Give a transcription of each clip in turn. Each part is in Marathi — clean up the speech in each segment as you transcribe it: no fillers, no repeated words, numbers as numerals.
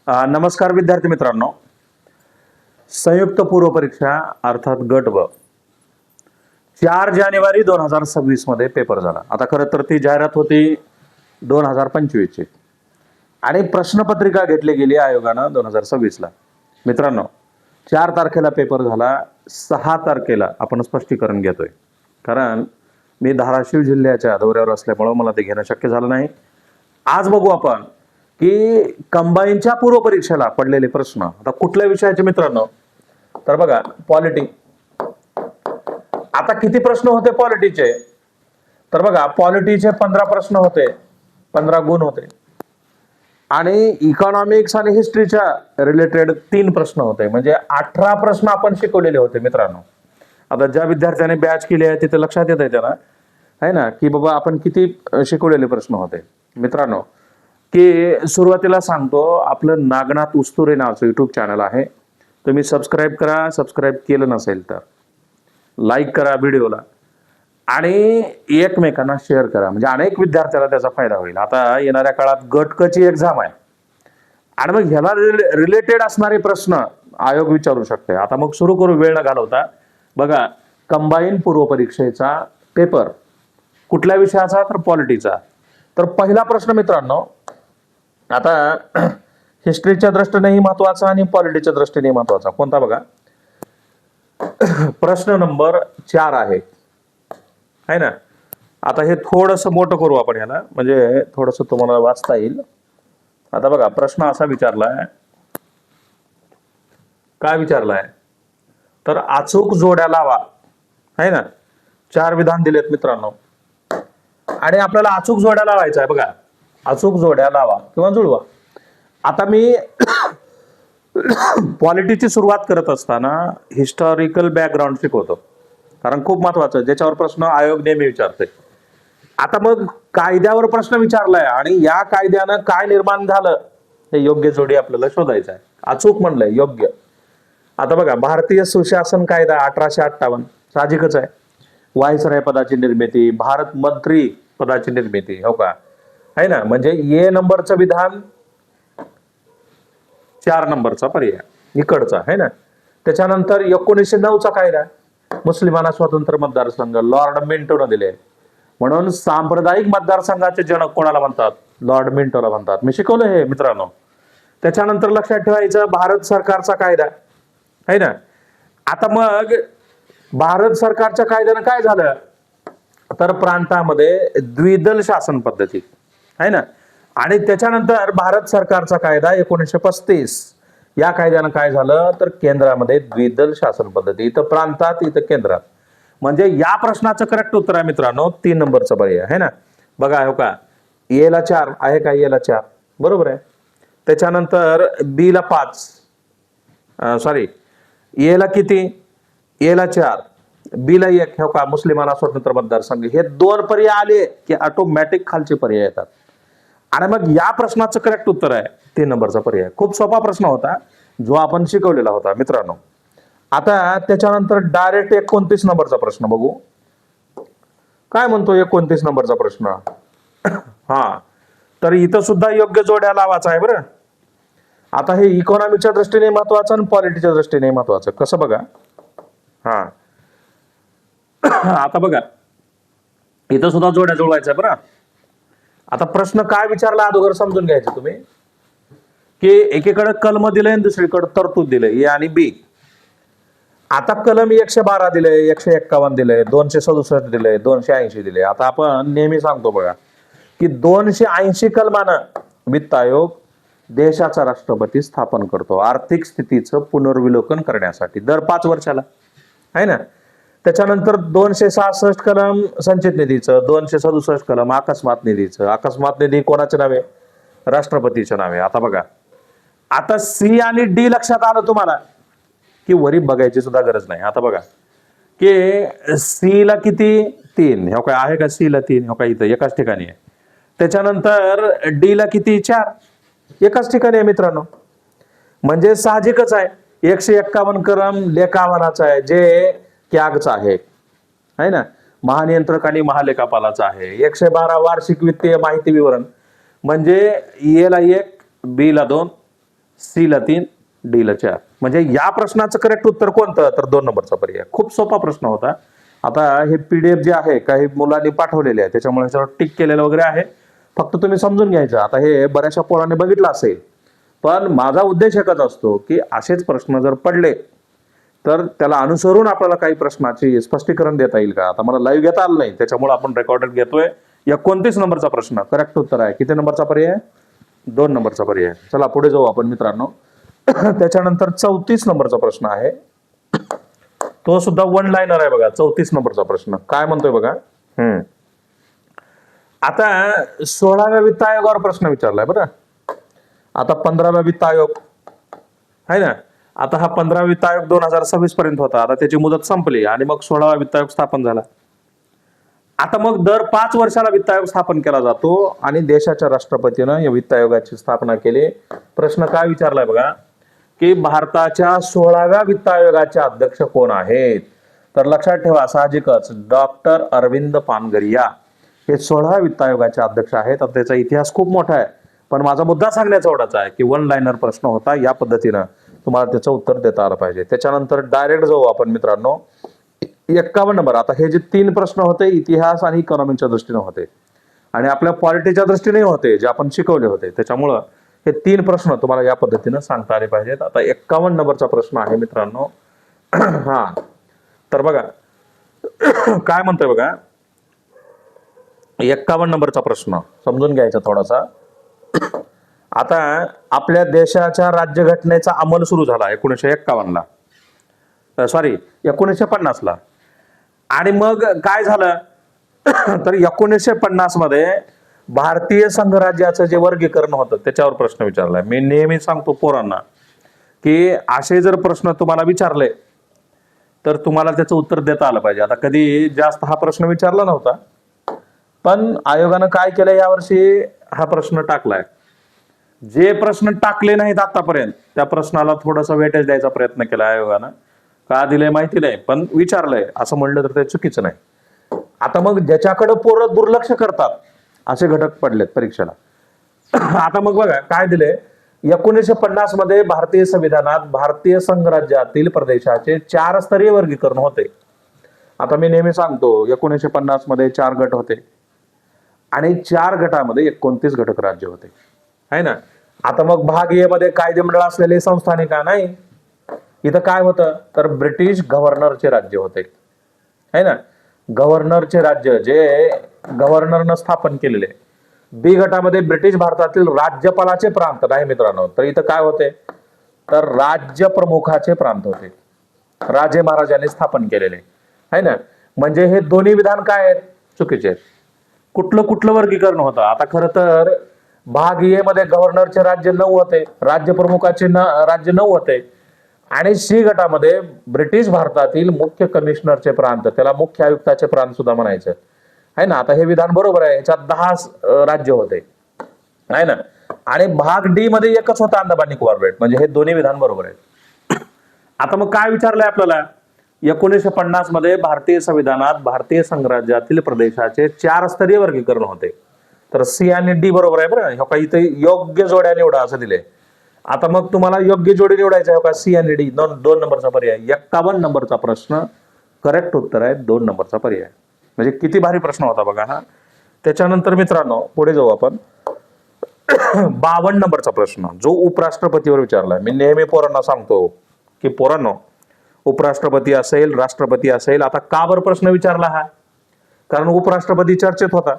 नमस्कार विद्यार्थी मित्रांनो, संयुक्त पूर्व परीक्षा अर्थात गट ब 4 जानेवारी 2026 मध्ये पेपर झाला. आता खरं तर ती जाहिरात होती 2025 ची आणि प्रश्नपत्रिका घेतली गेली आयोगानं 2026 ला. मित्रांनो, 4 तारखेला पेपर झाला, 6 तारखेला आपण स्पष्टीकरण घेतोय. कारण मी धाराशिव जिल्ह्याच्या दौऱ्यावर असल्यामुळे मला ते घेणं शक्य झालं नाही. आज बघू आपण की कंबाईनच्या पूर्व परीक्षेला पडलेले प्रश्न आता कुठल्या विषयाचे मित्रांनो, तर बघा पॉलिटी. आता किती प्रश्न होते पॉलिटीचे, तर बघा पॉलिटीचे 15 प्रश्न होते, 15 गुण होते आणि इकॉनॉमिक्स आणि हिस्ट्रीच्या रिलेटेड 3 प्रश्न होते. म्हणजे 18 प्रश्न आपण शिकवलेले होते मित्रांनो. आता ज्या विद्यार्थ्यांनी बॅच केली आहे तिथे लक्षात येत आहे त्यांना, आहे ना, की बाबा आपण किती शिकवलेले प्रश्न होते मित्रांनो. की सुरुवातीला सांगतो, आपलं नागनाथ उस्तुरे नावाचं युट्यूब चॅनल आहे, तुम्ही सबस्क्राईब करा. सबस्क्राईब केलं नसेल तर लाईक करा व्हिडिओला आणि एकमेकांना शेअर करा, म्हणजे अनेक विद्यार्थ्याला त्याचा फायदा होईल. आता येणाऱ्या काळात गटकची एक्झाम आहे आणि मग ह्याला रिलेटेड असणारे प्रश्न आयोग विचारू शकते. आता मग सुरू करू वेळ न घालवता. बघा, कंबाईन पूर्व परीक्षेचा पेपर कुठल्या विषयाचा, तर पॉलिटीचा. तर पहिला प्रश्न मित्रांनो, आता हिस्ट्रीच्या दृष्टीनेही महत्वाचा आणि पॉलिटीच्या दृष्टीने महत्वाचा कोणता बघा. प्रश्न नंबर 4 आहे ना. आता हे थोडस मोठं करू आपण याला, म्हणजे थोडस तुम्हाला वाचता येईल. आता बघा, प्रश्न असा विचारलाय, काय विचारलाय, तर अचूक जोड्या लावा, आहे ना. 4 विधान दिलेत मित्रांनो आणि आपल्याला अचूक जोड्या लावायचा आहे. बघा, अचूक जोड्या लावा किंवा जुळवा. आता मी पॉलिटीची सुरुवात करत असताना हिस्टॉरिकल बॅकग्राऊंड शिकवतो, कारण खूप महत्वाचं, ज्याच्यावर प्रश्न आयोग नेहमी विचारते. आता मग कायद्यावर प्रश्न विचारलाय आणि या कायद्यानं काय निर्माण झालं हे योग्य जोडी आपल्याला शोधायचं आहे. अचूक म्हणलंय, योग्य. आता बघा, भारतीय सुशासन कायदा 1858 साहजिकच आहे. व्हाईसराय पदाची निर्मिती, भारत मंत्री पदाची निर्मिती, हो का, आहे ना. म्हणजे ए नंबरचं विधान 4 नंबरचा पर्याय इकडचा, आहे ना. त्याच्यानंतर 1909चा कायदा, मुस्लिमांना स्वतंत्र मतदारसंघ, लॉर्ड मिंटोनं दिले. म्हणून सांप्रदायिक मतदारसंघाचे जनक कोणाला म्हणतात, लॉर्ड मिंटोला म्हणतात. मी शिकवलं हे मित्रांनो. त्याच्यानंतर लक्षात ठेवायचं, भारत सरकारचा कायदा, आहे ना. आता मग भारत सरकारच्या कायद्यानं काय झालं, तर प्रांतामध्ये द्विदल शासन पद्धती, आहे ना. आणि त्याच्यानंतर भारत सरकारचा कायदा 1935, या कायद्यानं काय झालं, तर केंद्रामध्ये द्विदल शासन पद्धती, इथं प्रांतात इथं केंद्रात. म्हणजे या प्रश्नाचं करेक्ट उत्तर आहे मित्रांनो 3 नंबरचं पर्याय, आहे ना. बघा, हो का, ए ला 4 आहे का, ए ला 4 बरोबर आहे. त्याच्यानंतर बी ला 5, सॉरी, ए ला किती, ए ला 4, बी ला 1, हो का, मुस्लिमांना स्वतंत्र मतदारसंघ. हे 2 पर्याय आले की ऑटोमॅटिक खालचे पर्याय येतात. आणि मग या प्रश्नाचं करेक्ट उत्तर आहे 3 नंबरचा पर्याय. खूप सोपा प्रश्न होता जो आपण शिकवलेला होता मित्रांनो. आता त्याच्यानंतर डायरेक्ट 29 नंबरचा प्रश्न बघू. काय म्हणतो 29 नंबरचा प्रश्न. हा, तर इथं सुद्धा योग्य जोड्या लावायचा आहे बरं. आता हे इकॉनॉमीच्या दृष्टीने महत्वाचं आणि पॉलिटीच्या दृष्टीने महत्वाचं. कसं बघा, हा आता बघा, इथं सुद्धा जोड्या जुळवायच्या बरं. आता प्रश्न काय विचारला अगोदर समजून घ्यायचे तुम्ही, की एकीकडे कलम दिलंय आणि दुसरीकडे तरतूद दिलंय, ए आणि बी. आता कलम 112 दिलंय, 151 दिलंय, 267 दिलंय, 280 दिले. आता आपण नेहमी सांगतो बघा, की 280 कलमानं वित्त आयोग देशाचा राष्ट्रपती स्थापन करतो आर्थिक स्थितीचं पुनर्विलोकन करण्यासाठी दर 5 वर्षाला, आहे ना. त्याच्यानंतर 266 कलम संचित निधीचं, 267 कलम अकस्मात निधीचं. अकस्मात निधी कोणाच्या नावे, राष्ट्रपतीच्या नावे. आता बघा, आता सी आणि डी लक्षात आलं तुम्हाला, की वरी बघायची सुद्धा गरज नाही. आता बघा, की सी ला किती 3, हो काय आहे का, सी ला 3, हो का, इथं एकाच ठिकाणी आहे. त्याच्यानंतर डी ला किती 4, एकाच ठिकाणी आहे मित्रांनो. म्हणजे साहजिकच आहे 151 कलम लेखावानाचा आहे, जे कॅगचा आहे ना. महानियंत्रक आणि महालेखापालाचा आहे. 112 वार्षिक वित्तीय माहिती विवरण, म्हणजे ए ला 1, बी ला 2, सी ला 3, डी ला 4. म्हणजे या प्रश्नाचं करेक्ट उत्तर कोणतं, तर 2 नंबरचा पर्याय. खूप सोपा प्रश्न होता. आता हे पीडीएफ जे आहे काही मुलांनी पाठवलेले आहे त्याच्यामुळे ह्याच्यावर टिक केलेलं वगैरे आहे, फक्त तुम्ही समजून घ्यायचं. आता हे बऱ्याचशा पोरांनी बघितलं असेल, पण माझा उद्देश एकच असतो की असेच प्रश्न जर पडले तर त्याला अनुसरून आपल्याला काही प्रश्नाची स्पष्टीकरण देता येईल का. आता मला लाईव्ह घेता आलं नाही त्याच्यामुळे आपण रेकॉर्डेड घेतोय. 29 नंबरचा प्रश्न करेक्ट उत्तर आहे. किती नंबरचा पर्याय, 2 नंबरचा पर्याय. चला पुढे जाऊ आपण मित्रांनो. त्याच्यानंतर 34 नंबरचा प्रश्न आहे, तो सुद्धा वन लाईनर आहे बघा. 34 नंबरचा प्रश्न काय म्हणतोय बघा. आता 16व्या वित्त आयोगावर प्रश्न विचारलाय बरं. आता 15व्या वित्त आयोग आहे ना. आता हा 15वा वित्त आयोग 2026 पर्यंत होता. आता त्याची मुदत संपली आणि मग 16वा वित्त आयोग स्थापन झाला. आता मग दर 5 वर्षाला वित्त आयोग स्थापन केला जातो आणि देशाच्या राष्ट्रपतीनं या वित्त आयोगाची स्थापना केली. प्रश्न काय विचारलाय बघा की भारताच्या 16व्या वित्त आयोगाचे अध्यक्ष कोण आहेत. तर लक्षात ठेवा साहजिकच डॉक्टर अरविंद पानगरिया हे 16व्या वित्त आयोगाचे अध्यक्ष आहेत. आता त्याचा इतिहास खूप मोठा आहे, पण माझा मुद्दा सांगण्याचा एवढाच आहे की वन लाईनर प्रश्न होता, या पद्धतीनं तुम्हाला त्याचं उत्तर देता आलं पाहिजे. त्याच्यानंतर डायरेक्ट जाऊ आपण मित्रांनो 51 नंबर. आता हे जे 3 प्रश्न होते इतिहास आणि इकॉनॉमीच्या दृष्टीने होते आणि आपल्या पॉलिटीच्या दृष्टीने होते जे आपण शिकवले होते, त्याच्यामुळं हे 3 प्रश्न तुम्हाला या पद्धतीनं सांगता आले पाहिजेत. आता 51 नंबरचा प्रश्न आहे मित्रांनो. हा तर बघा काय म्हणतोय बघा. 51 नंबरचा प्रश्न समजून घ्यायचा थोडासा. आता आपल्या देशाच्या राज्यघटनेचा अंमल सुरू झाला 1951 ला, सॉरी 1950 ला. आणि मग काय झालं तर 1950 मध्ये भारतीय संघराज्याचं जे वर्गीकरण होतं त्याच्यावर प्रश्न विचारलाय. मी नेहमी सांगतो पोरांना की असे जर प्रश्न तुम्हाला विचारले तर तुम्हाला त्याचं उत्तर देता आलं पाहिजे. आता कधी जास्त हा प्रश्न विचारला नव्हता, पण आयोगानं काय केलं यावर्षी हा प्रश्न टाकलाय. जे प्रश्न टाकले नाहीत आतापर्यंत त्या प्रश्नाला थोडासा वेटेज द्यायचा प्रयत्न केला आयोगानं. का दिलंय माहिती नाही, पण विचारलंय असं म्हणलं तर ते चुकीचं नाही. आता मग ज्याच्याकडे पोरं दुर्लक्ष करतात असे घटक पडलेत परीक्षेला. आता मग बघा काय दिले. 1950 मध्ये भारतीय संविधानात भारतीय संघराज्यातील प्रदेशाचे 4 स्तरीय वर्गीकरण होते. आता मी नेहमी सांगतो 1950 मध्ये 4 गट होते आणि 4 गटामध्ये 29 घटक राज्य होते आहे ना. आता मग भाग ए मध्ये कायदेमंडळ असलेले संस्थाने का नाही. इथं काय होतं तर ब्रिटिश गव्हर्नरचे राज्य होते है ना. गव्हर्नरचे राज्य जे गव्हर्नरनं स्थापन केलेले. बी गटामध्ये ब्रिटिश भारतातील राज्यपालाचे प्रांत नाही मित्रांनो. तर इथं काय होते तर राज्य प्रमुखाचे प्रांत होते, राजे महाराजांनी स्थापन केलेले है ना. म्हणजे हे दोन्ही विधान काय आहेत चुकीचे आहेत. कुठलं वर्गीकरण होतं. आता खरं तर भाग ए मध्ये गव्हर्नरचे राज्य 9 होते, राज्य प्रमुखाचे राज्य 9 होते आणि सी गटामध्ये ब्रिटिश भारतातील मुख्य कमिशनरचे प्रांत, त्याला मुख्य आयुक्ताचे प्रांत सुद्धा म्हणायचे आहे ना. आता हे विधान बरोबर आहे, याच्यात 10 राज्य होते आहे ना. आणि भाग डी मध्ये एकच होता अंदमान निकोबार बेट. म्हणजे हे दोन्ही विधान बरोबर आहे. आता मग काय विचारलंय आपल्याला 1950 मध्ये भारतीय संविधानात भारतीय संघराज्यातील प्रदेशाचे 4 स्तरीय वर्गीकरण होते. तर सी आणि डी बरोबर आहे बरं. काही इथे योग्य जोड्या निवडा असं दिले. आता मग तुम्हाला योग्य जोडी निवडायचं आहे का सी आणि डी. 2 नंबरचा पर्याय. 51 नंबरचा प्रश्न करेक्ट उत्तर आहे 2 नंबरचा पर्याय. म्हणजे किती भारी प्रश्न होता बघा हा. त्याच्यानंतर मित्रांनो पुढे जाऊ आपण. 52 नंबरचा प्रश्न जो उपराष्ट्रपतीवर विचारलाय. मी नेहमी पोरांना सांगतो की पोरांनो उपराष्ट्रपती असेल राष्ट्रपती असेल. आता का बरं प्रश्न विचारला हा, कारण उपराष्ट्रपती चर्चेत होता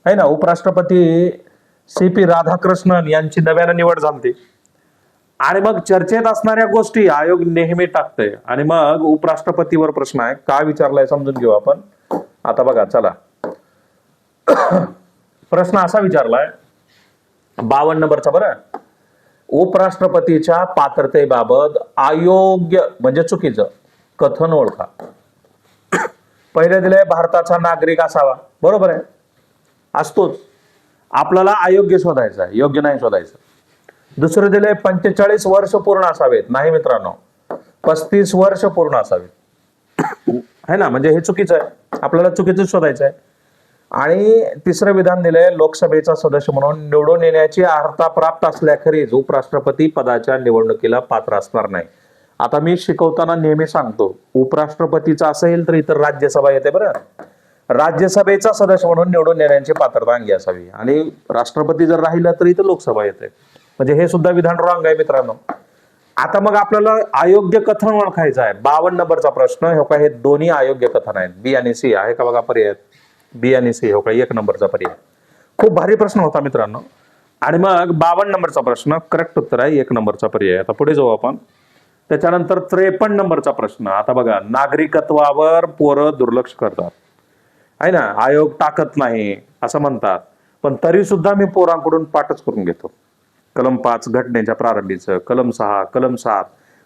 है ना. उपराष्ट्रपती CP राधाकृष्णन यांची नव्यानं निवड झाली आणि मग चर्चेत असणाऱ्या गोष्टी आयोग नेहमी टाकते आणि मग उपराष्ट्रपतीवर प्रश्न आहे. का विचारलाय समजून घेऊ आपण. आता बघा चला प्रश्न असा विचारलाय 52 नंबरचा बरं. उपराष्ट्रपतीच्या पात्रतेबाबत अयोग्य म्हणजे चुकीचं कथन ओळखा. पहिले दिले भारताचा नागरिक असावा, बरोबर आहे, असतोच. आपल्याला अयोग्य शोधायचं आहे, योग्य नाही शोधायचं. दुसरं दिले 45 वर्ष पूर्ण असावेत, नाही मित्रांनो 35 वर्ष पूर्ण असावेत है ना. म्हणजे हे चुकीचं आहे, आपल्याला चुकीचं शोधायचं आहे. आणि तिसरं विधान दिलंय, लोकसभेचा सदस्य म्हणून निवडून येण्याची अर्हता प्राप्त असल्याखेरीज उपराष्ट्रपती पदाच्या निवडणुकीला पात्र असणार नाही. आता मी शिकवताना नेहमी सांगतो, उपराष्ट्रपतीचा असेल तर इतर राज्यसभा येते बरं. राज्यसभेचा सदस्य म्हणून निवडून येण्याची पात्रता अंगी असावी, आणि राष्ट्रपती जर राहिला तर इथं लोकसभा येते. म्हणजे हे सुद्धा विधान रॉंग आहे मित्रांनो. आता मग आपल्याला अयोग्य कथन ओळखायचं आहे. 52 नंबरचा प्रश्न, हे काय, हे दोन्ही अयोग्य कथन आहेत. बी आणि सी आहे का बघा पर्याय, बी आणि सी, हो का 1 नंबरचा पर्याय. खूप भारी प्रश्न होता मित्रांनो. आणि मग 52 नंबरचा प्रश्न करेक्ट उत्तर आहे, 1 नंबरचा पर्याय. आता पुढे जाऊ आपण. त्याच्यानंतर 53 नंबरचा प्रश्न. आता बघा, नागरिकत्वावर पोरं दुर्लक्ष करतात आहे ना, आयोग टाकत नाही असं म्हणतात, पण तरी सुद्धा मी पोरांकडून पाठच करून घेतो. कलम 5 घटनेच्या प्रारंभीचं, कलम 6, कलम 7,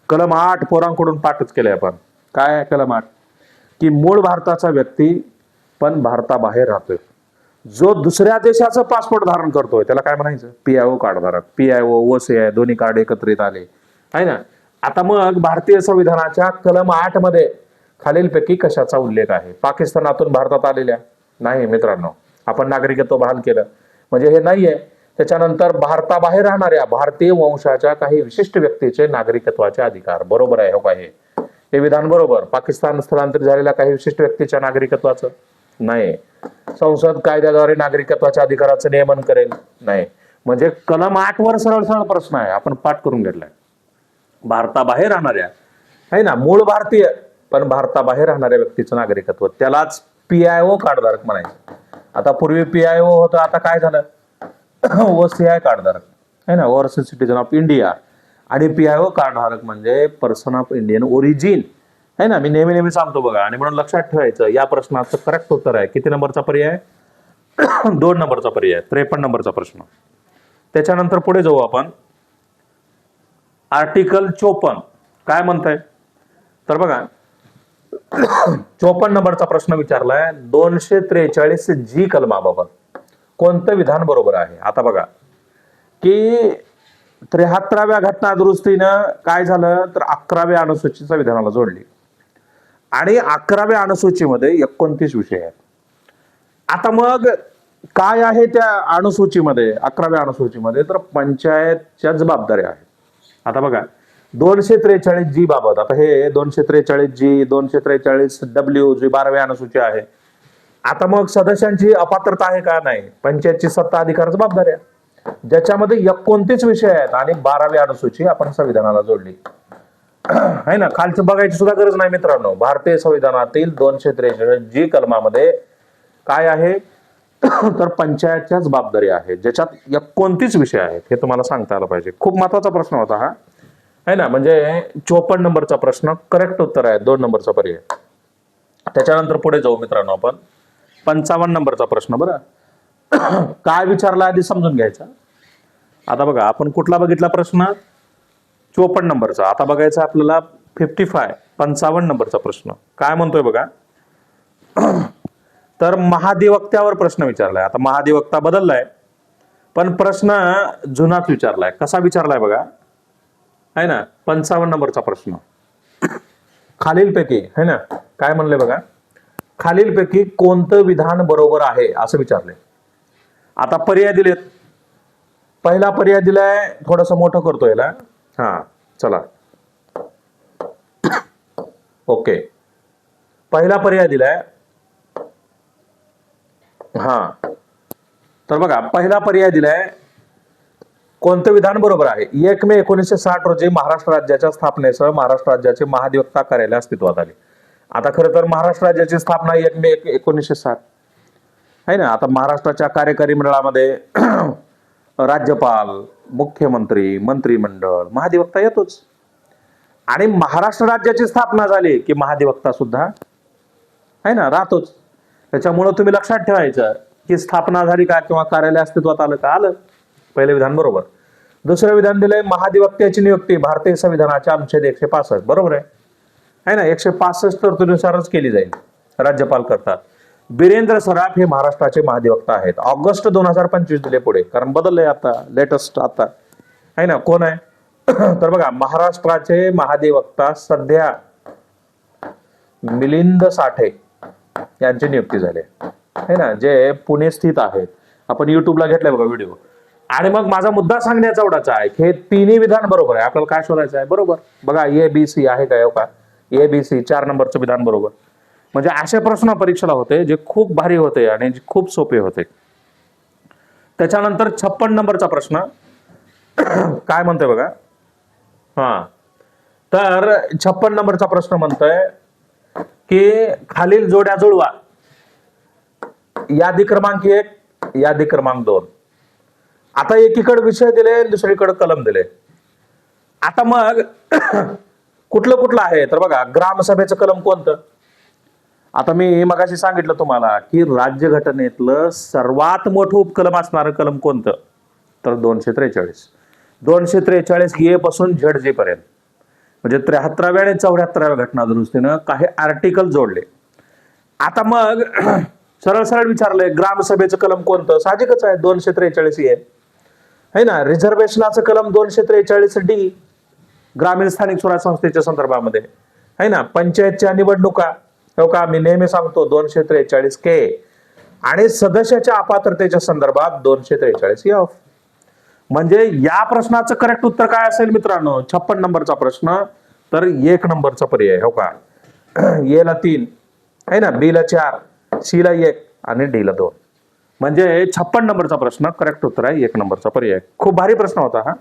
कलम 8 पोरांकडून पाठच केलंय आपण. काय आहे कलम 8? की मूळ भारताचा व्यक्ती पण भारताबाहेर राहतोय, जो दुसऱ्या देशाचं पासपोर्ट धारण करतोय त्याला काय म्हणायचं? PIO कार्डधारक. PIO OCI दोन्ही कार्ड एकत्रित आले आहे ना. आता मग भारतीय संविधानाच्या कलम 8 मध्ये खालीलपैकी कशाचा उल्लेख आहे? पाकिस्तानातून भारतात आलेल्या नाही मित्रांनो, आपण नागरिकत्व बहाल केलं म्हणजे हे नाहीये. त्याच्यानंतर भारताबाहेर राहणाऱ्या भारतीय वंशाच्या काही विशिष्ट व्यक्तीचे नागरिकत्वाचे अधिकार. बरोबर आहे, हो का, हे विधान बरोबर. पाकिस्तान स्थलांतरित झालेल्या काही विशिष्ट व्यक्तीच्या नागरिकत्वाचं नाही. संसद कायद्याद्वारे नागरिकत्वाच्या अधिकाराचं नियमन करेल नाही. म्हणजे कलम 8 वर सरळ सरळ प्रश्न आहे, आपण पाठ करून घेतलाय. भारताबाहेर राहणाऱ्या आहे ना, मूळ भारतीय पण भारताबाहेर राहणाऱ्या व्यक्तीचं नागरिकत्व, त्यालाच PIO कार्डधारक म्हणायचं. आता पूर्वी PIO होतं, आता काय झालं? OCI कार्डधारक आहे ना, ओव्हरसीज सिटीजन ऑफ इंडिया. आणि PIO कार्डधारक म्हणजे पर्सन ऑफ इंडियन ओरिजिन आहे ना. मी नेहमी नेहमी सांगतो बघा, आणि म्हणून लक्षात ठेवायचं, या प्रश्नाचं करेक्ट उत्तर आहे किती नंबरचा पर्याय? 2 नंबरचा पर्याय, 53 नंबरचा प्रश्न. त्याच्यानंतर पुढे जाऊ आपण. आर्टिकल 54 काय म्हणताय? तर बघा, 54 नंबरचा प्रश्न विचारलाय, 243G कलमाबाबत कोणतं विधान बरोबर आहे? आता बघा की 73व्या घटना दुरुस्तीनं काय झालं तर 11व्या अनुसूचीच्या विधानाला जोडली, आणि 11व्या अनुसूचीमध्ये 29 विषय आहेत. आता मग काय आहे त्या अनुसूचीमध्ये, 11व्या अनुसूचीमध्ये? तर पंचायतच्या जबाबदाऱ्या आहेत. आता बघा 243G बाबत, आता हे 243G 243W जी 12व्या अनुसूची आहे. आता मग सदस्यांची अपात्रता आहे का? नाही. पंचायतची सत्ता अधिकार जबाबदाऱ्या, ज्याच्यामध्ये 29 विषय आहेत, आणि 12वी अनुसूची आपण संविधानाला जोडली आहे ना. खालचं बघायची सुद्धा गरज नाही मित्रांनो. भारतीय संविधानातील 243G कलमामध्ये काय आहे तर पंचायतच्या जबाबदारी आहे, ज्याच्यात 29 विषय आहेत. हे तुम्हाला सांगता आलं पाहिजे. खूप महत्वाचा प्रश्न होता हा आहे ना. म्हणजे 54 नंबरचा प्रश्न करेक्ट उत्तर आहे, 2 नंबरचा पर्याय. त्याच्यानंतर पुढे जाऊ मित्रांनो आपण. 55 नंबरचा प्रश्न. बरं काय विचारला आधी समजून घ्यायचा. आता बघा, आपण कुठला बघितला प्रश्न? 54 नंबरचा. आता बघायचा आपल्याला 55 नंबरचा प्रश्न. काय म्हणतोय बघा, तर महाधिवक्त्यावर प्रश्न विचारलाय. आता महाधिवक्ता बदललाय, पण प्रश्न जुनाच विचारलाय. कसा विचारलाय बघा आहे ना. 55 नंबरचा प्रश्न, खालीलपैकी है ना, काय म्हणले बघा, खालीलपैकी कोणतं विधान बरोबर आहे असं विचारले. आता पर्याय दिलेत. पहिला पर्याय दिलाय, थोडस मोठं करतो याला. हा चला, ओके. पहिला पर्याय दिलाय, हा. तर बघा, पहिला पर्याय दिलाय, कोणतं विधान बरोबर आहे? 1 मे 1960 रोजी महाराष्ट्र राज्याच्या स्थापनेसह महाराष्ट्र राज्याचे महाधिवक्ता कार्यालय अस्तित्वात आले. आता खरं तर महाराष्ट्र राज्याची स्थापना 1 मे 1960 आहे ना. आता महाराष्ट्राच्या कार्यकारी मंडळामध्ये राज्यपाल, मुख्यमंत्री, मंत्रिमंडळ, महाधिवक्ता येतोच. आणि महाराष्ट्र राज्याची स्थापना झाली की महाधिवक्ता सुद्धा आहे ना राहतोच. त्याच्यामुळे तुम्ही लक्षात ठेवायचं की स्थापना झाली का किंवा कार्यालय अस्तित्वात आलं का? आलं. पहिले विधान बरोबर. दुसरं विधान दिलंय, महाधिवक्त्याची नियुक्ती भारतीय संविधानाच्या अनुच्छेद 165 बरोबर आहे ना. 165 तरतुदीनुसारच केली जाईल, राज्यपाल करतात. बिरेंद्र सराफ हे महाराष्ट्राचे महाधिवक्ता आहेत. ऑगस्ट 2025 दिले पुढे, कारण बदललंय आता, लेटेस्ट आता आहे ना. कोण आहे तर बघा, महाराष्ट्राचे महाधिवक्ता सध्या मिलिंद साठे यांची नियुक्ती झाली है ना, जे पुणे स्थित आहेत. आपण युट्यूबला घेतलंय बघा व्हिडिओ. आणि मग माझा मुद्दा सांगण्याचा एवढाच आहे की हे तिन्ही विधान बरोबर आहे. आपल्याला काय शोधायचं आहे? बरोबर. बघा ABC आहे का? ABC 4 नंबरचं विधान बरोबर. म्हणजे असे प्रश्न परीक्षेला होते जे खूप भारी होते आणि खूप सोपे होते. त्याच्यानंतर 56 नंबरचा प्रश्न काय म्हणतोय बघा. हा, तर 56 नंबरचा प्रश्न म्हणतोय की खालील जोड्या जुळवा. यादी क्रमांक 1, यादी क्रमांक 2. आता एकीकडे विषय दिले, दुसरीकडे कलम दिले. आता मग कुठलं आहे? तर बघा, ग्रामसभेचं कलम कोणतं? आता मी मगाशी सांगितलं तुम्हाला की राज्यघटनेतलं सर्वात मोठं उपकलम असणारं कलम कोणतं? तर 243. 243 ए पासून ZG पर्यंत, म्हणजे 73व्या आणि 74व्या घटना दुरुस्तीनं काही आर्टिकल जोडले. आता मग सरळ विचारलंय ग्रामसभेचं कलम कोणतं? साहजिकच आहे 243 ए है ना. रिझर्वेशनाचं कलम 243D, ग्रामीण स्थानिक स्वराज्य संस्थेच्या संदर्भामध्ये है ना. पंचायतच्या निवडणुका, हो का, मी नेहमी सांगतो 243K. आणि सदस्याच्या अपात्रतेच्या संदर्भात 243F. म्हणजे या प्रश्नाचं करेक्ट उत्तर काय असेल मित्रांनो? 56 नंबरचा प्रश्न, तर 1 नंबरचा पर्याय, हो का. A ला 3 है ना, B ला 4, C ला 1 आणि D ला 2. म्हणजे 56 नंबरचा प्रश्न करेक्ट उत्तर आहे 1 नंबरचा पर्याय. खूप भारी प्रश्न होता हा.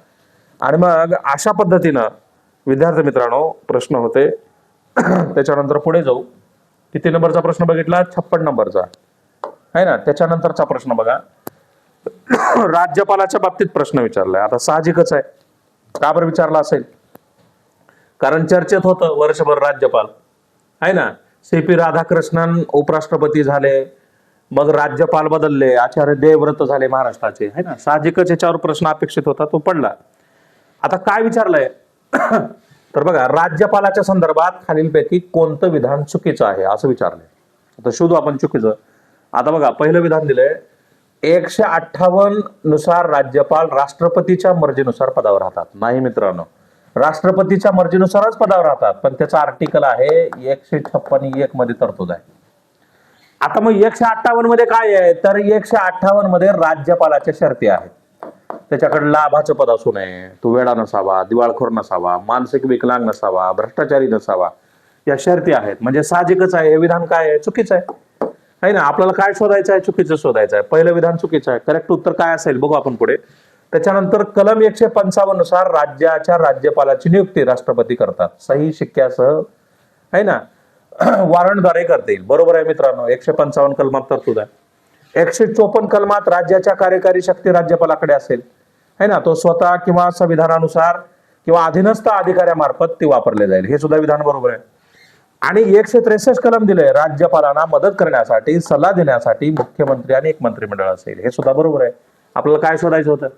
आणि मग अशा पद्धतीनं विद्यार्थी मित्रांनो प्रश्न होते. त्याच्यानंतर पुढे जाऊ. किती नंबरचा प्रश्न बघितला? 56 नंबरचा है ना. त्याच्यानंतरचा प्रश्न बघा. राज्यपालाच्या बाबतीत प्रश्न विचारलाय. आता साहजिकच आहे, का बरं विचारला असेल? कारण चर्चेत होतं वर्षभर राज्यपाल आहे ना. CP राधाकृष्णन उपराष्ट्रपती झाले, मग राज्यपाल बदलले, आचार्य देवव्रत झाले महाराष्ट्राचे, है ना. साहजिकच याच्यावर प्रश्न अपेक्षित होता, तो पडला. आता काय विचारलंय? तर बघा, राज्यपालाच्या संदर्भात खालीलपैकी कोणतं विधान चुकीचं आहे असं विचारलंय. आता शोधू आपण चुकीचं. आता बघा, पहिलं विधान दिलंय 158 नुसार राज्यपाल राष्ट्रपतीच्या मर्जीनुसार पदावर राहतात. नाही मित्रांनो, राष्ट्रपतीच्या मर्जीनुसारच पदावर राहतात, पण त्याचा आर्टिकल आहे 156(1) मध्ये तरतूद आहे. आता मग 158 मध्ये काय आहे? तर 158 मध्ये राज्यपालाच्या शर्ती आहेत. त्याच्याकडे लाभाचं पद असू नये, तो वेडा नसावा, दिवाळखोर नसावा, मानसिक विकलांग नसावा, भ्रष्टाचारी नसावा, या शर्ती आहेत. म्हणजे साहजिकच आहे हे विधान काय आहे? चुकीचं आहे ना. आपल्याला काय शोधायचं आहे? चुकीचं शोधायचं आहे. पहिलं विधान चुकीचं आहे. करेक्ट उत्तर काय असेल बघू आपण पुढे. त्याच्यानंतर कलम 155 नुसार राज्याच्या राज्यपालाची नियुक्ती राष्ट्रपती करतात, सही शिक्क्यासह है ना, वॉरंटद्वारे करता येईल. बरोबर आहे मित्रांनो. 155 कलमात तरतूद आहे. 154 कलमात राज्याच्या कार्यकारी शक्ती राज्यपालाकडे असेल है ना. तो स्वतः किंवा संविधानानुसार किंवा अधीनस्थ अधिकाऱ्यामार्फत ती वापरले जाईल. हे सुद्धा विधान बरोबर आहे. आणि 163 कलम दिले राज्यपालांना मदत करण्यासाठी, सल्ला देण्यासाठी मुख्यमंत्री आणि एक मंत्रिमंडळ असेल. हे सुद्धा बरोबर आहे. आपल्याला काय शोधायचं होतं?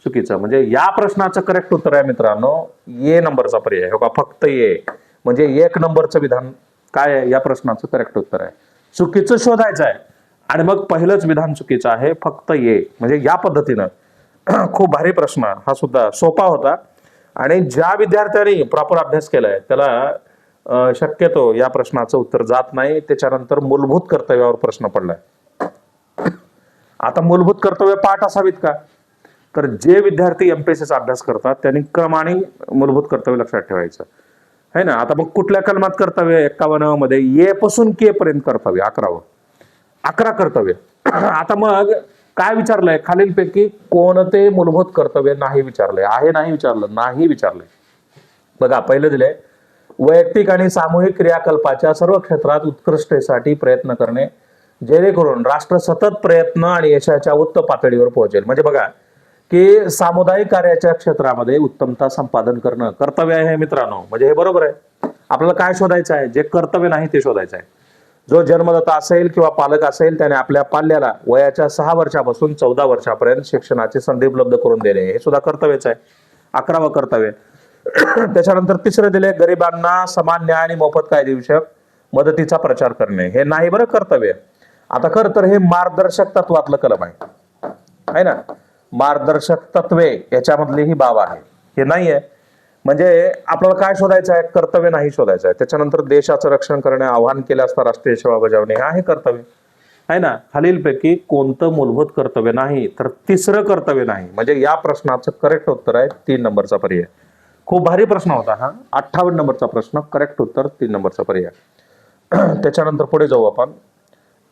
चुकीचं. म्हणजे या प्रश्नाचं करेक्ट उत्तर आहे मित्रांनो A नंबरचा पर्याय, हो का, फक्त A. म्हणजे 1 नंबरचं विधान काय आहे? या प्रश्नाचं करेक्ट उत्तर आहे. चुकीचं शोधायचं आहे आणि मग पहिलंच विधान चुकीचं आहे, फक्त A. म्हणजे या पद्धतीनं खूप भारी प्रश्न, हा सुद्धा सोपा होता. आणि ज्या विद्यार्थ्यांनी प्रॉपर अभ्यास केलाय त्याला शक्यतो या प्रश्नाचं उत्तर जात नाही. त्याच्यानंतर मूलभूत कर्तव्यावर प्रश्न पडलाय. आता मूलभूत कर्तव्य पाठ असावीत का? तर जे विद्यार्थी MPSCचा अभ्यास करतात त्यांनी क्रम आणि मूलभूत कर्तव्य लक्षात ठेवायचं है ना. आता मग कुठल्या कलमात कर्तव्य? 51 मध्ये A पासून K पर्यंत कर्तव्य, 11 कर्तव्य. आता मग काय विचारलंय? खालीलपैकी कोणते मूलभूत कर्तव्य नाही विचारलंय? आहे नाही विचारलं, नाही विचारलंय. बघा, पहिलं दिलंय वैयक्तिक आणि सामूहिक क्रियाकल्पाच्या सर्व क्षेत्रात उत्कृष्टतेसाठी प्रयत्न करणे, जेणेकरून राष्ट्र सतत प्रयत्न आणि यशाच्या उच्च पातळीवर पोहोचेल. म्हणजे बघा की सामुदायिक कार्याच्या क्षेत्रामध्ये उत्तमता संपादन करणं कर्तव्य आहे मित्रांनो. म्हणजे हे बरोबर आहे. आपल्याला काय शोधायचं आहे? जे कर्तव्य नाही ते शोधायचं आहे. जो जन्मदाता असेल किंवा पालक असेल त्याने आपल्या पाल्याला वयाच्या 6 वर्षापासून 14 वर्षापर्यंत शिक्षणाची संधी उपलब्ध करून देणे, हे सुद्धा कर्तव्यच आहे. 11वं कर्तव्य. त्याच्यानंतर तिसरं दिले गरिबांना समान न्याय आणि मोफत कायदेविषयक मदतीचा प्रचार करणे, हे नाही बरं कर्तव्य. आता खरं तर हे मार्गदर्शक तत्वातलं कलम आहे ना. मार्गदर्शक तत्वे याच्यामधली ही बाब आहे, हे नाही आहे. म्हणजे आपल्याला काय शोधायचं आहे? कर्तव्य नाही शोधायचं आहे. त्याच्यानंतर देशाचं रक्षण करणे, आव्हान केले असता राष्ट्रीय सेवा बजावणे, हे आहे कर्तव्य. आहे ना, खालीलपैकी कोणतं मूलभूत कर्तव्य नाही, तर तिसरं कर्तव्य नाही. म्हणजे या प्रश्नाचं करेक्ट उत्तर आहे 3 नंबरचा पर्याय. खूप भारी प्रश्न होता हा. 58 नंबरचा प्रश्न, करेक्ट उत्तर 3 नंबरचा पर्याय. त्याच्यानंतर पुढे जाऊ आपण.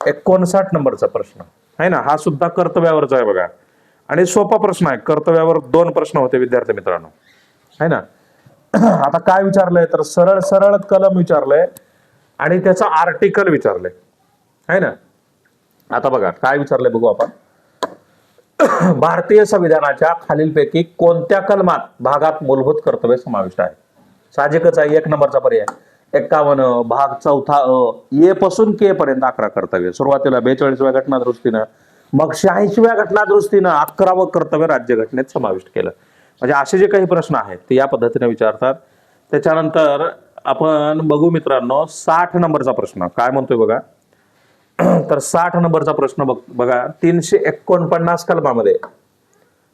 59 नंबरचा प्रश्न आहे ना, हा सुद्धा कर्तव्यावरचा आहे बघा. आणि सोपा प्रश्न आहे. कर्तव्यावर 2 प्रश्न होते विद्यार्थी मित्रांनो, है ना. आता काय विचारलंय, तर सरळ सरळ कलम विचारलंय आणि त्याचं आर्टिकल विचारलंय, है ना. आता बघा काय विचारलंय बघू आपण. भारतीय संविधानाच्या खालीलपैकी कोणत्या कलमात भागात मूलभूत कर्तव्य समाविष्ट आहे? साहजिकच आहे, 1 नंबरचा पर्याय. 51 भाग 4 ए पासून के पर्यंत 11 कर्तव्य. सुरुवातीला 42व्या घटना दुरुस्तीनं, मग 86व्या घटना दुरुस्तीनं 11वं कर्तव्य राज्यघटनेत समाविष्ट केलं. म्हणजे असे जे काही प्रश्न आहेत ते या पद्धतीने विचारतात. त्याच्यानंतर आपण बघू मित्रांनो 60 नंबरचा प्रश्न काय म्हणतोय बघा. तर 60 नंबरचा प्रश्न बघा. 349 कलमामध्ये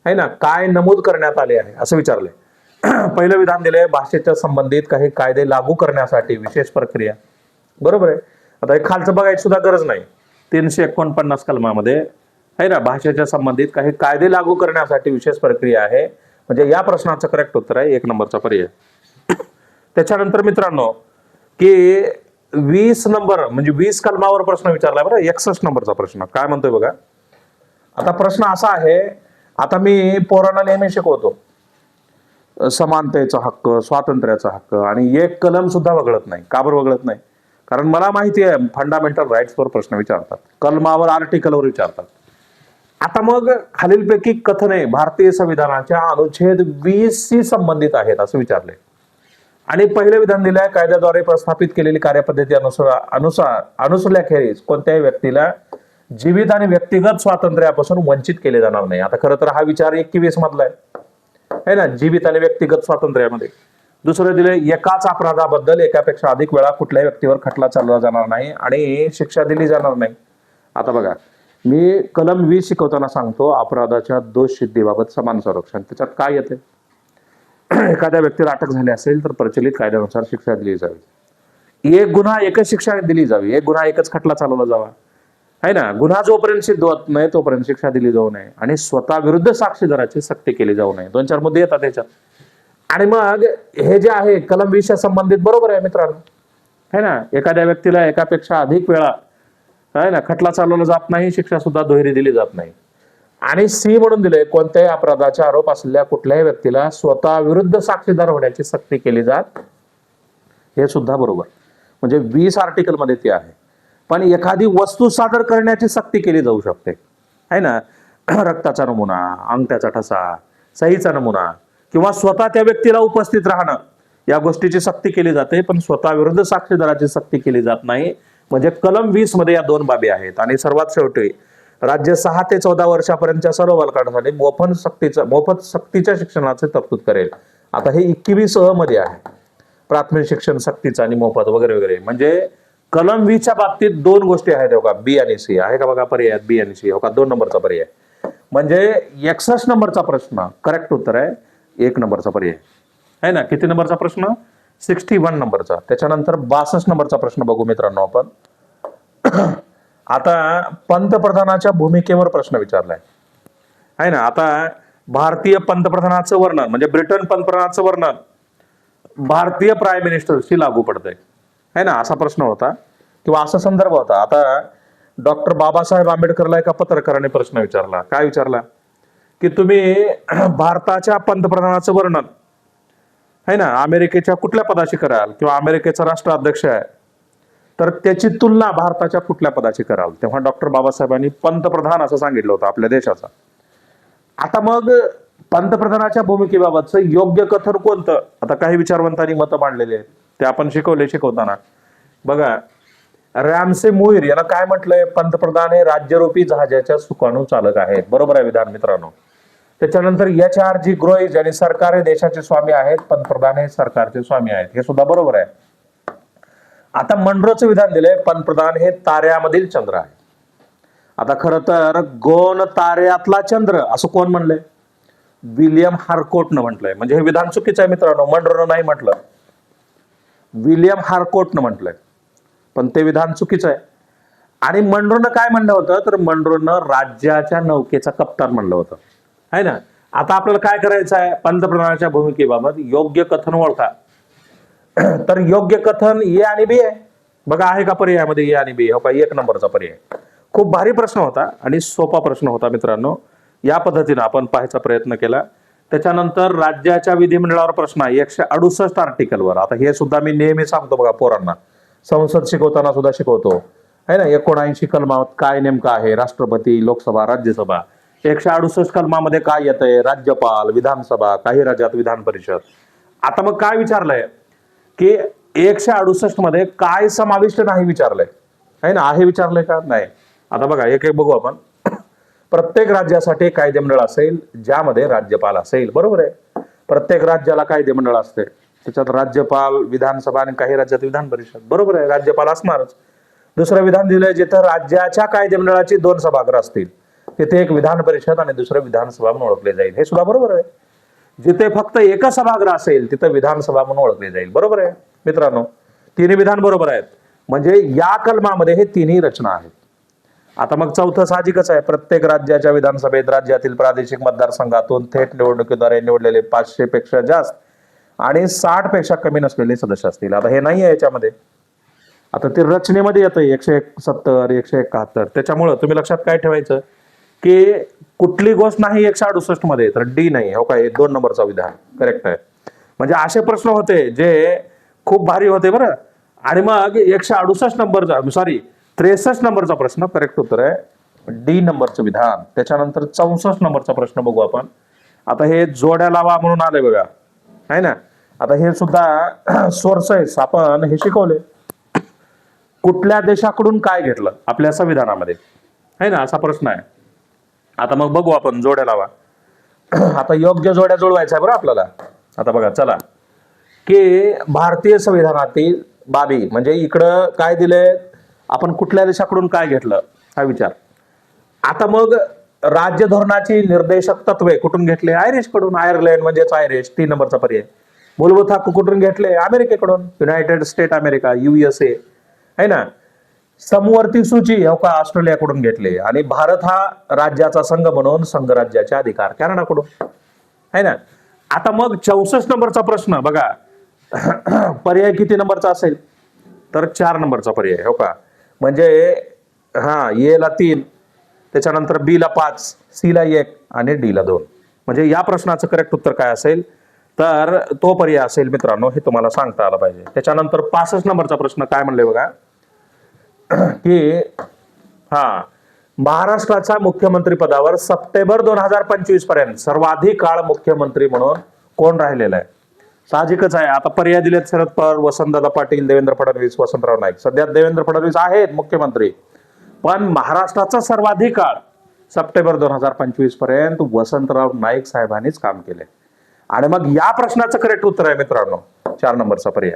आहे ना काय नमूद करण्यात आले आहे असं विचारलंय. पहिलं विधान दिलंय, भाषेच्या संबंधित काही कायदे लागू करण्यासाठी विशेष प्रक्रिया. बरोबर आहे. आता हे खालचं बघायची सुद्धा गरज नाही. 349 कलमामध्ये आहे ना भाषेच्या संबंधित काही कायदे लागू करण्यासाठी विशेष प्रक्रिया आहे. म्हणजे या प्रश्नाचं करेक्ट उत्तर आहे 1 नंबरचा पर्याय. त्याच्यानंतर मित्रांनो की 20 नंबर म्हणजे 20 कलमावर प्रश्न विचारलाय बरं. 61 नंबरचा प्रश्न काय म्हणतोय बघा. आता प्रश्न असा आहे, आता मी पोरांना नेहमी शिकवतो समानतेचा हक्क, स्वातंत्र्याचा हक्क, आणि एक कलम सुद्धा वगळत नाही. का बरं वगळत नाही? कारण मला माहिती आहे फंडामेंटल राईट्सवर प्रश्न विचारतात, कलमावर, आर्टिकलवर विचारतात. आता मग खालीलपैकी कथने भारतीय संविधानाच्या अनुच्छेद 20 शी संबंधित आहेत असं विचारले. आणि पहिले विधान दिलंय, कायद्याद्वारे प्रस्थापित केलेली कार्यपद्धती अनुसरल्याखेरीज कोणत्याही व्यक्तीला जीवित आणि व्यक्तिगत स्वातंत्र्यापासून वंचित केले जाणार नाही. आता खरं तर हा विचार 21 मधला आहे ना, जीवित आणि व्यक्तिगत स्वातंत्र्यामध्ये. दुसरं दिले, एकाच अपराधाबद्दल एकापेक्षा अधिक वेळा कुठल्याही व्यक्तीवर खटला चालवला जाणार नाही आणि शिक्षा दिली जाणार नाही. आता बघा मी कलम 20 शिकवताना सांगतो अपराधाच्या दोष सिद्धीबाबत समान संरक्षण. त्याच्यात काय येते, एखाद्या व्यक्तीला अटक झाली असेल तर प्रचलित कायद्यानुसार शिक्षा दिली जावी. एक गुन्हा एकच शिक्षा दिली जावी, एक गुन्हा एकच खटला चालवला जावा, आहे ना. गुन्हा जोपर्यंत सिद्ध होत नाही तोपर्यंत शिक्षा दिली जाऊ नये आणि स्वतः विरुद्ध साक्षीदाराची सक्ती केली जाऊ नये. 2-4 मुद्दे येतात त्याच्यात. आणि मग हे जे आहे कलम 20 संबंधित बरोबर आहे मित्रांनो, है ना. एखाद्या व्यक्तीला एकापेक्षा अधिक वेळा आहे ना खटला चालवला जात नाही, शिक्षा सुद्धा दुहेरी दिली जात नाही. आणि सी म्हणून दिले, कोणत्याही अपराधाचा आरोप असलेल्या कुठल्याही व्यक्तीला स्वतः विरुद्ध साक्षीदार होण्याची सक्ती केली जात, हे सुद्धा बरोबर. म्हणजे 20 आर्टिकल मध्ये ते आहे. पण एखादी वस्तू सादर करण्याची सक्ती केली जाऊ शकते, है ना. रक्ताचा नमुना, अंगठ्याचा ठसा, सहीचा नमुना किंवा स्वतः त्या व्यक्तीला उपस्थित राहणं या गोष्टीची सक्ती केली जाते, पण स्वतः विरुद्ध साक्षीदाराची सक्ती केली जात नाही. म्हणजे कलम 20 मध्ये या 2 बाबी आहेत. आणि सर्वात शेवटी राज्य 6 ते 14 वर्षापर्यंतच्या सर्व बालकांसाठी मोफत सक्तीच्या शिक्षणाचे तरतूद करेल. आता हे 21 मध्ये आहे, प्राथमिक शिक्षण सक्तीचं आणि मोफत वगैरे वगैरे. म्हणजे कलम 20च्या बाबतीत 2 गोष्टी आहेत हो का, बी आणि सी आहे का बघा पर्याय, बी आणि सी हो का, 2 नंबरचा पर्याय. म्हणजे 61 नंबरचा प्रश्न करेक्ट उत्तर आहे 1 नंबरचा पर्याय, है ना. किती नंबरचा प्रश्न, 61 नंबरचा. त्याच्यानंतर 62 नंबरचा प्रश्न बघू मित्रांनो आपण. आता पंतप्रधानाच्या भूमिकेवर प्रश्न विचारलाय, है ना. आता भारतीय पंतप्रधानाचं वर्णन म्हणजे ब्रिटन पंतप्रधानाचं वर्णन भारतीय प्राईम मिनिस्टरशी लागू पडतंय, है ना, असा प्रश्न होता किंवा असा संदर्भ होता. आता डॉक्टर बाबासाहेब आंबेडकरला एका पत्रकाराने प्रश्न विचारला. काय विचारला की तुम्ही भारताच्या पंतप्रधानाचं वर्णन है ना अमेरिकेच्या कुठल्या पदाशी कराल, किंवा अमेरिकेचा राष्ट्राध्यक्ष आहे तर त्याची तुलना भारताच्या कुठल्या पदाशी कराल. तेव्हा डॉक्टर बाबासाहेबांनी पंतप्रधान असं सांगितलं होतं आपल्या देशाचा. आता मग पंतप्रधानाच्या भूमिकेबाबतचं योग्य कथन कोणतं, आता काही विचारवंतांनी मतं मांडलेली आहेत, ते आपण शिकवताना बघा. रॅमसे मुईर याला काय म्हटलंय, पंतप्रधान हे राज्यरूपी जहाजाच्या सुकाणू चालक आहेत. बरोबर आहे विधान मित्रांनो. त्याच्यानंतर HR.G. ग्रोइज यांनी सरकार हे देशाचे स्वामी आहेत, पंतप्रधान हे सरकारचे स्वामी आहेत, हे सुद्धा बरोबर आहे. आता मनरोचं विधान दिलंय, पंतप्रधान हे ताऱ्यामधील चंद्र आहे. आता खरं तर गौण ताऱ्यातला चंद्र असं कोण म्हणलंय, विलियम हार्कोर्टनं म्हटलंय. म्हणजे हे विधान चुकीचं आहे मित्रांनो, मनरोनं नाही म्हटलं, विलियम हार्कोर्टनं म्हटलंय, पण ते विधान चुकीचं आहे. आणि मनरोनं काय म्हणलं होतं, तर मनरोनं राज्याच्या नौकेचा कप्तान म्हणलं होतं, है ना. आता आपल्याला काय करायचं आहे, पंतप्रधानाच्या भूमिकेबाबत योग्य कथन ओळखा. तर योग्य कथन ए आणि बी आहे. बघा आहे का पर्यायामध्ये ए आणि बी? हो का, 1 नंबरचा पर्याय. खूप भारी प्रश्न होता आणि सोपा प्रश्न होता मित्रांनो. या पद्धतीने आपण पाहायचा प्रयत्न केला. त्याच्यानंतर राज्याच्या विधिमंडळावर प्रश्न आहे 168 आर्टिकलवर. आता हे सुद्धा मी नेहमी सांगतो बघा पोरांना, संसद शिकवताना सुद्धा शिकवतो, है ना. 79 कलमात काय नेमकं आहे, राष्ट्रपती, लोकसभा, राज्यसभा. 168 कलमामध्ये काय येतंय, राज्यपाल, विधानसभा, काही राज्यात विधान परिषद. आता मग काय विचारलंय की 168 मध्ये काय समाविष्ट नाही विचारलंय, है ना. आहे विचारलंय का? नाही. आता बघा एक एक बघू आपण. प्रत्येक राज्यासाठी कायदेमंडळ असेल ज्यामध्ये राज्यपाल असेल, बरोबर आहे. प्रत्येक राज्याला कायदेमंडळ असते, त्याच्यात राज्यपाल, विधानसभा आणि काही राज्यात विधान परिषद, बरोबर आहे. राज्यपाल असणारच. दुसरं विधान दिलंय जिथं राज्याच्या कायदेमंडळाची 2 सभागृह असतील तिथे एक विधान परिषद आणि दुसरं विधानसभा म्हणून ओळखले जाईल, हे सुद्धा बरोबर आहे. जिथे फक्त एकच सभागृह असेल तिथं विधानसभा म्हणून ओळखले जाईल, बरोबर आहे मित्रांनो. तिन्ही विधान बरोबर आहेत. म्हणजे या कलमामध्ये हे तिन्ही रचना आहेत. आता मग चौथं साहजिकच आहे, प्रत्येक राज्याच्या विधानसभेत राज्यातील प्रादेशिक मतदारसंघातून थेट निवडणुकीद्वारे निवडलेले 500 पेक्षा जास्त आणि 60 पेक्षा कमी नसलेले सदस्य असतील. आता हे नाही आहे याच्यामध्ये. आता ते रचनेमध्ये येतं 170, 171. त्याच्यामुळं तुम्ही लक्षात काय ठेवायचं की कुठली गोष्ट नाही 168 मध्ये, तर डी नाही. हो काय, 2 नंबरचा विधान करेक्ट आहे. म्हणजे असे प्रश्न होते जे खूप भारी होते बरं. आणि मग 168 नंबरचा 63 नंबरचा प्रश्न करेक्ट उत्तर आहे डी नंबरचं विधान. त्याच्यानंतर 64 नंबरचा प्रश्न बघू आपण. आता हे जोड्या लावा म्हणून आले बघा, है ना. आता हे सुद्धा सोर्सेस आपण हे शिकवले. कुठल्या देशाकडून काय घेतलं आपल्या संविधानामध्ये, है ना, असा प्रश्न आहे. आता मग बघू आपण जोड्या लावा. आता योग्य जोड्या जुळवायच्या आहे बरं आपल्याला. आता बघा चला की भारतीय संविधानातील बाबी म्हणजे इकडं काय दिले, आपण कुठल्या देशाकडून काय घेतलं हा विचार. आता मग राज्य धोरणाची निर्देशक तत्वे कुठून घेतले, आयरिश कडून. आयर्लंड म्हणजेच आयरिश, 3 नंबरचा पर्याय. मूलभूत हक्क कुठून घेतले, अमेरिकेकडून, युनायटेड स्टेट अमेरिका, USA, है ना. समवर्ती सूची हो का, ऑस्ट्रेलियाकडून घेतले. आणि भारत हा राज्याचा संघ म्हणून संघराज्याचे अधिकार कॅनडाकडून, है ना. आता मग 64 नंबरचा प्रश्न बघा, पर्याय किती नंबरचा असेल, तर 4 नंबरचा पर्याय हो का. म्हणजे हा, ए ला 3, त्याच्यानंतर बी ला 5, सी ला 1 आणि डी ला 2. म्हणजे या प्रश्नाचं करेक्ट उत्तर काय असेल, तर तो पर्याय असेल मित्रांनो, हे तुम्हाला सांगता आलं पाहिजे. त्याच्यानंतर 65 नंबरचा प्रश्न काय म्हणले बघा की हा, महाराष्ट्राच्या मुख्यमंत्री पदावर सप्टेंबर 2025 पर्यंत सर्वाधिक काळ मुख्यमंत्री म्हणून कोण राहिलेला आहे. साहजिकच आहे. आता पर्याय दिलेत शरद पवार, वसंतदादा पाटील, देवेंद्र फडणवीस, वसंतराव नाईक. सध्या देवेंद्र फडणवीस आहेत मुख्यमंत्री, पण महाराष्ट्राचा सर्वाधिक काळ सप्टेंबर 2025 पर्यंत वसंतराव नाईक साहेबांनीच काम केले. आणि मग या प्रश्नाचं करेक्ट उत्तर आहे मित्रांनो 4 नंबरचा पर्याय.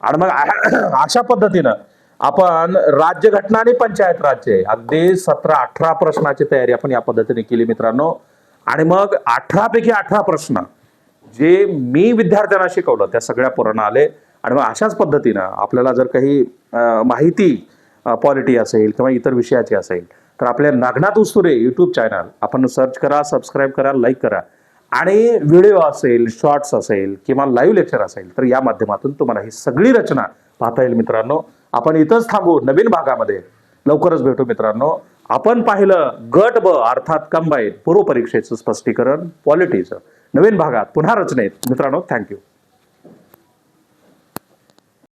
आणि मग अशा पद्धतीनं आपण राज्यघटना आणि पंचायत राज्य अगदी 17-18 प्रश्नाची तयारी आपण या पद्धतीने केली मित्रांनो. आणि मग 18 पैकी 18 प्रश्न जे मी विद्यार्थ्यांना शिकवलं त्या सगळ्या पोरांना आले. आणि मग अशाच पद्धतीनं आपल्याला जर काही माहिती पॉलिटी असेल किंवा इतर विषयाची असेल तर आपल्या नागनाथ उस्तुरे युट्यूब चॅनल आपण सर्च करा, सबस्क्राईब करा, लाईक करा. आणि व्हिडिओ असेल, शॉर्ट्स असेल किंवा लाईव्ह लेक्चर असेल तर या माध्यमातून तुम्हाला ही सगळी रचना पाहता येईल मित्रांनो. आपण इथंच थांबू, नवीन भागामध्ये लवकरच भेटू मित्रांनो. आपण पाहिलं गट ब अर्थात कंबाईन पूर्व परीक्षेचं स्पष्टीकरण पॉलिटीचं. नवीन भागात पुन्हा रचनेत मित्रांनो. थँक्यू.